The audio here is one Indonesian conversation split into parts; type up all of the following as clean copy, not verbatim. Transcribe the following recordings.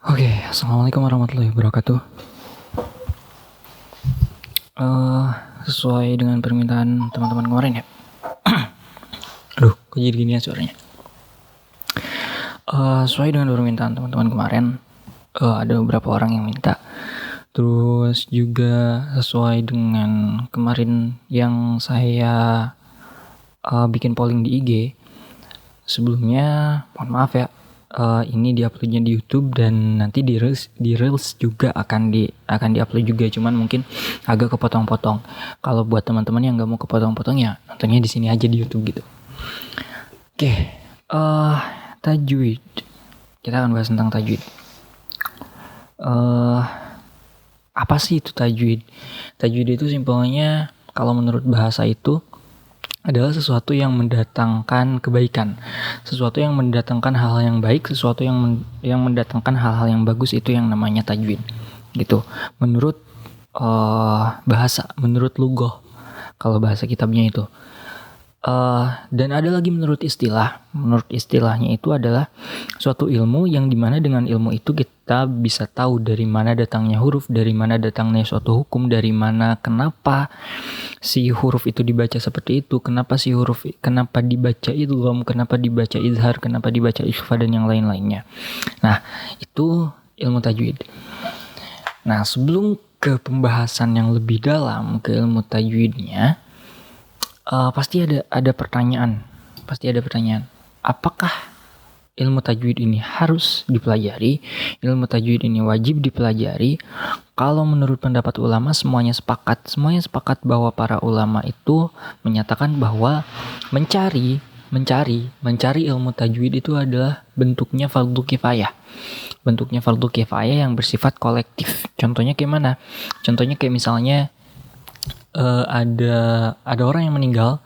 Oke, assalamualaikum warahmatullahi wabarakatuh. Eh, Sesuai dengan permintaan teman-teman kemarin ya. Aduh, kok jadi gini ya suaranya. Sesuai dengan permintaan teman-teman kemarin, ada beberapa orang yang minta. Terus juga sesuai dengan kemarin yang saya bikin polling di IG. Sebelumnya, mohon maaf ya. Ini diuploadnya di YouTube dan nanti di Reels juga akan diupload juga, cuman mungkin agak kepotong-potong. Kalau buat teman-teman yang nggak mau kepotong-potong ya nontonnya di sini aja di YouTube gitu. Oke, tajwid. Kita akan bahas tentang tajwid. Apa sih itu tajwid? Tajwid itu simpelnya kalau menurut bahasa itu adalah sesuatu yang mendatangkan kebaikan, sesuatu yang mendatangkan hal-hal yang baik, sesuatu yang mendatangkan hal-hal yang bagus, itu yang namanya tajwid gitu. Menurut bahasa, menurut lughah, kalau bahasa kitabnya itu. Dan ada lagi menurut istilah. Menurut istilahnya itu adalah suatu ilmu yang dimana dengan ilmu itu kita bisa tahu dari mana datangnya huruf, dari mana datangnya suatu hukum, dari mana kenapa si huruf itu dibaca seperti itu, kenapa dibaca idgham, kenapa dibaca izhar, kenapa dibaca ikhfa, dan yang lain-lainnya. Nah, itu ilmu tajwid. Nah, sebelum ke pembahasan yang lebih dalam ke ilmu tajwidnya, pasti ada pertanyaan. Apakah ilmu tajwid ini harus dipelajari? Ilmu tajwid ini wajib dipelajari? Kalau menurut pendapat ulama, semuanya sepakat bahwa para ulama itu menyatakan bahwa mencari ilmu tajwid itu adalah bentuknya fardu kifayah. Bentuknya fardu kifayah yang bersifat kolektif. Contohnya kayak mana? Contohnya kayak misalnya ada orang yang meninggal,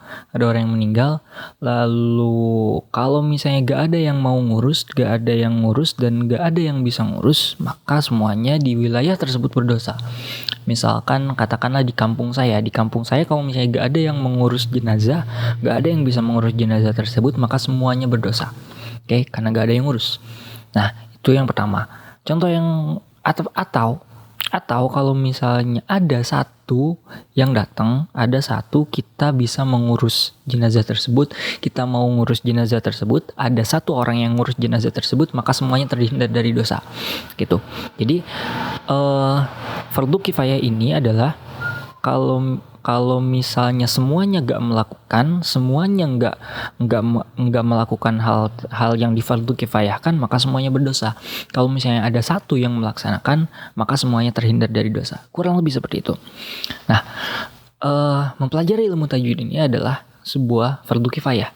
lalu kalau misalnya gak ada yang mau ngurus, dan gak ada yang bisa ngurus, maka semuanya di wilayah tersebut berdosa. Misalkan katakanlah di kampung saya kalau misalnya gak ada yang mengurus jenazah, gak ada yang bisa mengurus jenazah tersebut, maka semuanya berdosa. Oke, karena gak ada yang ngurus. Nah, itu yang pertama. Contoh yang atau kalau misalnya ada satu yang datang, kita bisa mengurus jenazah tersebut, kita mau ngurus jenazah tersebut, ada satu orang yang ngurus jenazah tersebut, maka semuanya terhindar dari dosa gitu. Jadi fardu kifayah ini adalah kalau misalnya semuanya gak melakukan, semuanya gak melakukan hal yang di fardu kifayahkan, maka semuanya berdosa. Kalau misalnya ada satu yang melaksanakan, maka semuanya terhindar dari dosa. Kurang lebih seperti itu. Nah, mempelajari ilmu tajwid ini adalah sebuah fardu kifayah.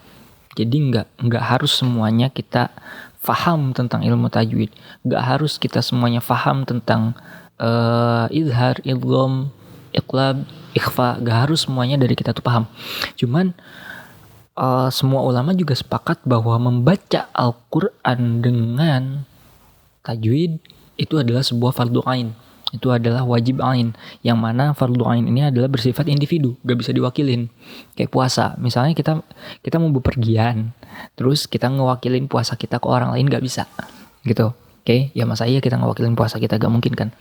Jadi nggak harus semuanya kita faham tentang ilmu tajwid. Nggak harus kita semuanya faham tentang izhar, idgham, iqlab, ikhfa. Gak harus semuanya dari kita tuh paham. Cuman semua ulama juga sepakat bahwa membaca Al-Quran dengan tajwid itu adalah sebuah fardu ain. Itu adalah wajib ain. Yang mana fardu ain ini adalah bersifat individu, gak bisa diwakilin. Kayak puasa, misalnya kita mau bepergian, terus kita ngewakilin puasa kita ke orang lain, gak bisa gitu. Oke, ya masa iya kita ngewakilin puasa kita, gak mungkin kan.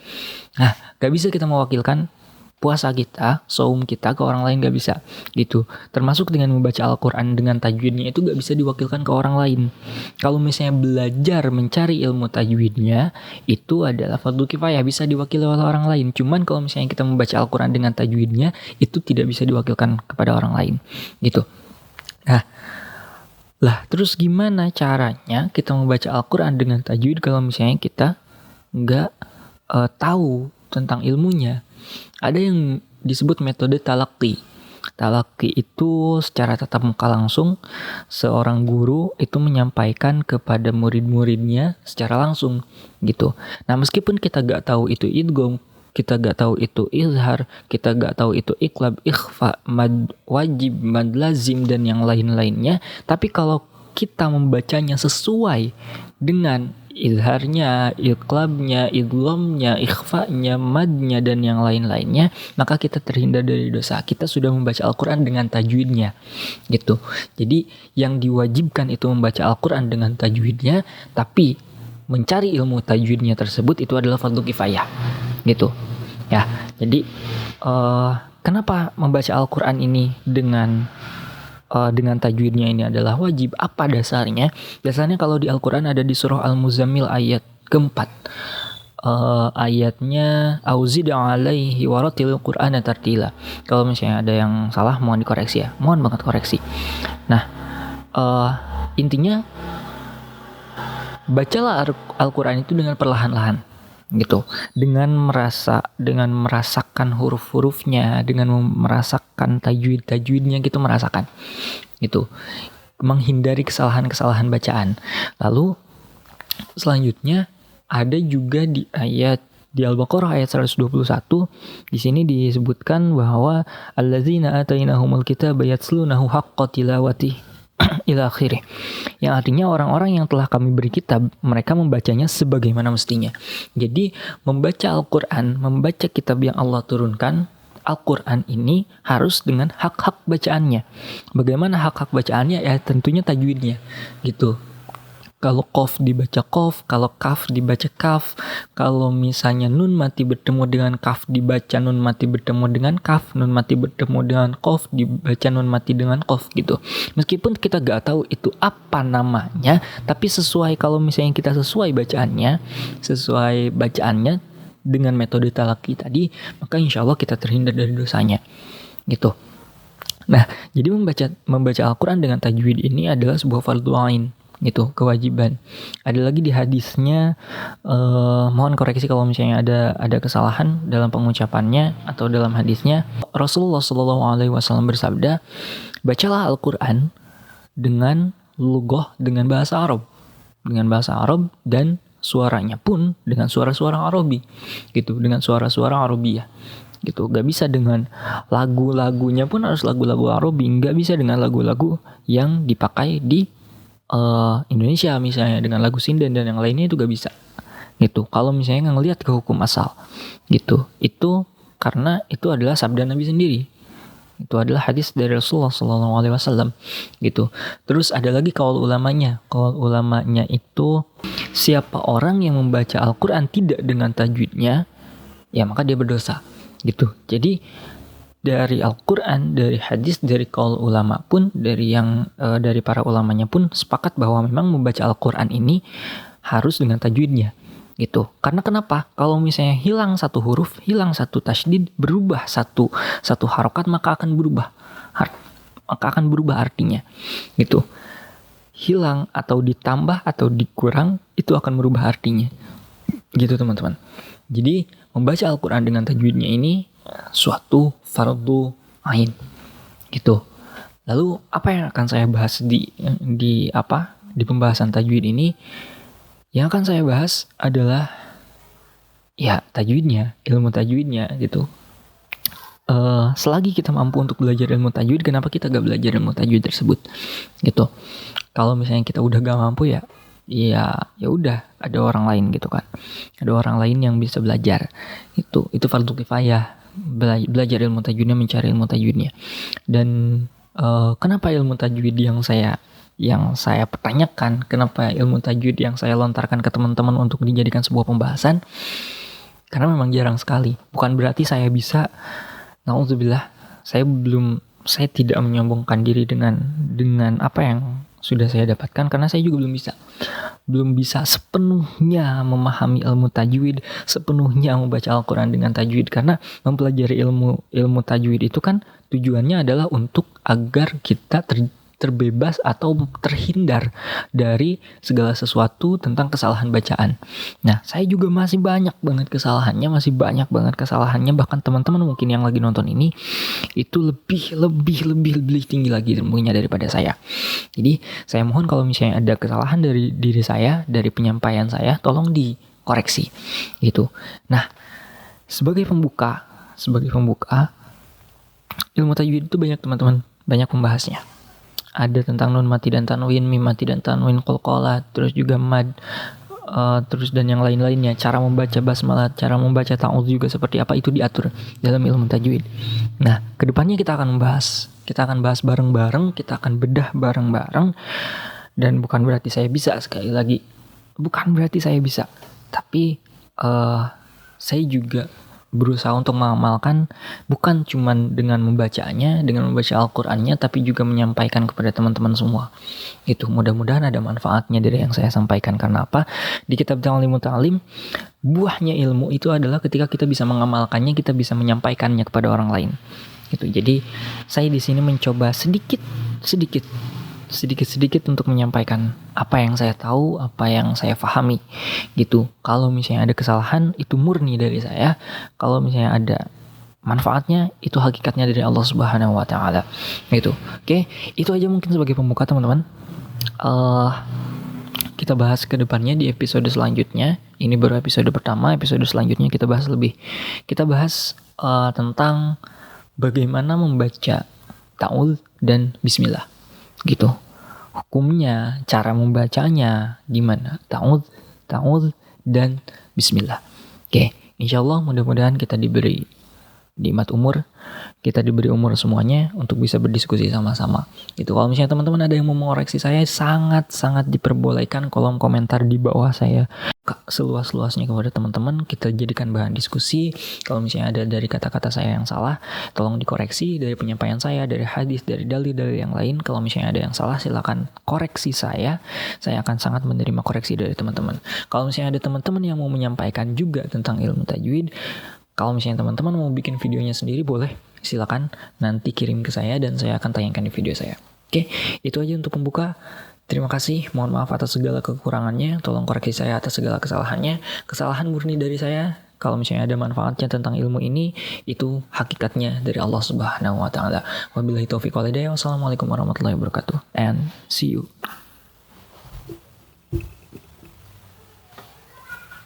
Nah, gak bisa kita mewakilkan puasa kita, saum kita ke orang lain, gak bisa gitu. Termasuk dengan membaca Al-Quran dengan tajwidnya itu gak bisa diwakilkan ke orang lain. Kalau misalnya belajar mencari ilmu tajwidnya, itu adalah fardu kifayah, bisa diwakili oleh orang lain. Cuman kalau misalnya kita membaca Al-Quran dengan tajwidnya, itu tidak bisa diwakilkan kepada orang lain gitu. Nah, terus gimana caranya kita membaca Al-Quran dengan tajwid kalau misalnya kita gak tahu tentang ilmunya? Ada yang disebut metode talaqi. Talaqi itu secara tatap muka langsung, seorang guru itu menyampaikan kepada murid-muridnya secara langsung gitu. Nah, meskipun kita gak tahu itu idgham, kita gak tahu itu izhar, kita gak tahu itu iqlab, ikhfa, mad wajib, mad lazim, dan yang lain-lainnya, tapi kalau kita membacanya sesuai dengan izharnya, iqlabnya, idghamnya, ikhfanya, madnya, dan yang lain-lainnya, maka kita terhindar dari dosa. Kita sudah membaca Al-Quran dengan tajwidnya gitu. Jadi yang diwajibkan itu membaca Al-Quran dengan tajwidnya, tapi mencari ilmu tajwidnya tersebut itu adalah fardu kifayah gitu ya. Jadi kenapa membaca Al-Quran ini dengan tajwidnya ini adalah wajib? Apa dasarnya? Dasarnya kalau di Al-Quran ada di surah Al-Muzammil ayat keempat, ayatnya auzid alaihi waratil qur'ana tartila. Kalau misalnya ada yang salah mohon dikoreksi ya, mohon banget koreksi. Nah, intinya bacalah Al-Quran itu dengan perlahan-lahan gitu, dengan merasakan huruf-hurufnya, dengan merasakan tajwidnya gitu, merasakan gitu, menghindari kesalahan-kesalahan bacaan. Lalu selanjutnya ada juga di Al-Baqarah ayat 121, di sini disebutkan bahwa allazina atainahumul kitaba yatslunahu haqqa tilawati ila akhirih, yang artinya orang-orang yang telah kami beri kitab, mereka membacanya sebagaimana mestinya. Jadi membaca Al-Quran, membaca kitab yang Allah turunkan, Al-Quran ini harus dengan hak-hak bacaannya. Bagaimana hak-hak bacaannya? Ya tentunya tajwidnya gitu. Kalau qaf dibaca qaf, kalau kaf dibaca kaf, kalau misalnya nun mati bertemu dengan kaf dibaca nun mati bertemu dengan kaf, nun mati bertemu dengan qaf dibaca nun mati dengan qaf gitu. Meskipun kita gak tahu itu apa namanya, tapi kalau misalnya kita sesuai bacaannya dengan metode talaqi tadi, maka insya Allah kita terhindar dari dosanya gitu. Nah, jadi membaca Al-Quran dengan tajwid ini adalah sebuah fardhu ain gitu, kewajiban. Ada lagi di hadisnya, mohon koreksi kalau misalnya ada kesalahan dalam pengucapannya atau dalam hadisnya. Rasulullah SAW bersabda, bacalah Al-Quran dengan lughah, dengan bahasa Arab dan suaranya pun dengan suara-suara Arabi gitu, dengan suara-suara Arabiyah gitu. Gak bisa dengan lagu-lagunya pun harus lagu-lagu Arabi, gak bisa dengan lagu-lagu yang dipakai di Indonesia misalnya dengan lagu sinden dan yang lainnya, itu gak bisa gitu. Kalau misalnya ngelihat ke hukum asal gitu, itu karena itu adalah sabda Nabi sendiri, itu adalah hadis dari Rasulullah SAW gitu. Terus ada lagi qaul ulamanya itu siapa orang yang membaca Al-Quran tidak dengan tajwidnya, ya maka dia berdosa gitu. Jadi dari Al-Quran, dari hadis, dari qaul ulama pun, dari para ulamanya pun sepakat bahwa memang membaca Al-Quran ini harus dengan tajwidnya gitu. Karena kenapa? Kalau misalnya hilang satu huruf, hilang satu tasydid, berubah satu harokat, maka akan berubah artinya gitu. Hilang atau ditambah atau dikurang, itu akan berubah artinya gitu teman-teman. Jadi membaca Al-Quran dengan tajwidnya ini suatu fardhu ain gitu. Lalu apa yang akan saya bahas di pembahasan tajwid ini? Yang akan saya bahas adalah ya tajwidnya, ilmu tajwidnya gitu. Selagi kita mampu untuk belajar ilmu tajwid, kenapa kita gak belajar ilmu tajwid tersebut gitu? Kalau misalnya kita udah gak mampu ya udah, ada orang lain gitu kan, ada orang lain yang bisa belajar. Itu fardhu kifayah, belajar ilmu tajwidnya, mencari ilmu tajwidnya. Dan kenapa ilmu tajwid yang saya pertanyakan, kenapa ilmu tajwid yang saya lontarkan ke teman-teman untuk dijadikan sebuah pembahasan? Karena memang jarang sekali. Bukan berarti saya bisa, na'udzubillah, saya tidak menyombongkan diri dengan apa yang sudah saya dapatkan, karena saya juga belum bisa sepenuhnya memahami ilmu tajwid, sepenuhnya membaca Al-Quran dengan tajwid. Karena mempelajari ilmu tajwid itu kan tujuannya adalah untuk agar kita terbebas atau terhindar dari segala sesuatu tentang kesalahan bacaan. Nah, saya juga masih banyak banget kesalahannya, bahkan teman-teman mungkin yang lagi nonton ini itu lebih tinggi lagi ilmunya daripada saya. Jadi, saya mohon kalau misalnya ada kesalahan dari diri saya, dari penyampaian saya, tolong dikoreksi gitu. Nah, sebagai pembuka, ilmu tajwid itu banyak teman-teman, banyak pembahasnya. Ada tentang nun mati dan tanwin, mim mati dan tanwin, qalqalah, terus juga mad, terus dan yang lain-lainnya. Cara membaca basmalah, cara membaca ta'awudz juga seperti apa, itu diatur dalam ilmu tajwid. Nah, kedepannya kita akan bahas bareng-bareng, kita akan bedah bareng-bareng. Dan bukan berarti saya bisa, sekali lagi bukan berarti saya bisa, tapi saya juga berusaha untuk mengamalkan, bukan cuman dengan membacanya, dengan membaca Al-Qur'annya, tapi juga menyampaikan kepada teman-teman semua. Itu mudah-mudahan ada manfaatnya dari yang saya sampaikan. Karena apa? Di kitab Ta'limut Ta'lim, buahnya ilmu itu adalah ketika kita bisa mengamalkannya, kita bisa menyampaikannya kepada orang lain. Gitu. Jadi saya di sini mencoba sedikit untuk menyampaikan apa yang saya tahu, apa yang saya pahami gitu. Kalau misalnya ada kesalahan, itu murni dari saya. Kalau misalnya ada manfaatnya, itu hakikatnya dari Allah Subhanahu wa taala. Gitu. Oke, itu aja mungkin sebagai pembuka, teman-teman. Kita bahas ke depannya di episode selanjutnya. Ini baru episode pertama, episode selanjutnya kita bahas tentang bagaimana membaca ta'awudz dan bismillah. Gitu. Hukumnya, cara membacanya gimana? Ta'awudz dan bismillah. Oke, insyaallah mudah-mudahan kita diberi nikmat umur, kita diberi umur semuanya untuk bisa berdiskusi sama-sama. Itu kalau misalnya teman-teman ada yang mau mengoreksi saya, sangat diperbolehkan kolom komentar di bawah saya. Seluas-luasnya kepada teman-teman, kita jadikan bahan diskusi. Kalau misalnya ada dari kata-kata saya yang salah, tolong dikoreksi dari penyampaian saya, dari hadis, dari dalil-dalil yang lain. Kalau misalnya ada yang salah, silakan koreksi saya akan sangat menerima koreksi dari teman-teman. Kalau misalnya ada teman-teman yang mau menyampaikan juga tentang ilmu tajwid, kalau misalnya teman-teman mau bikin videonya sendiri, boleh, silakan nanti kirim ke saya dan saya akan tayangkan di video saya. Oke, itu aja untuk pembuka. Terima kasih, mohon maaf atas segala kekurangannya, tolong koreksi saya atas segala kesalahannya. Kesalahan murni dari saya. Kalau misalnya ada manfaatnya tentang ilmu ini, itu hakikatnya dari Allah Subhanahu wa taala. Wabillahi taufiq wal hidayah. Wassalamualaikum warahmatullahi wabarakatuh, and see you.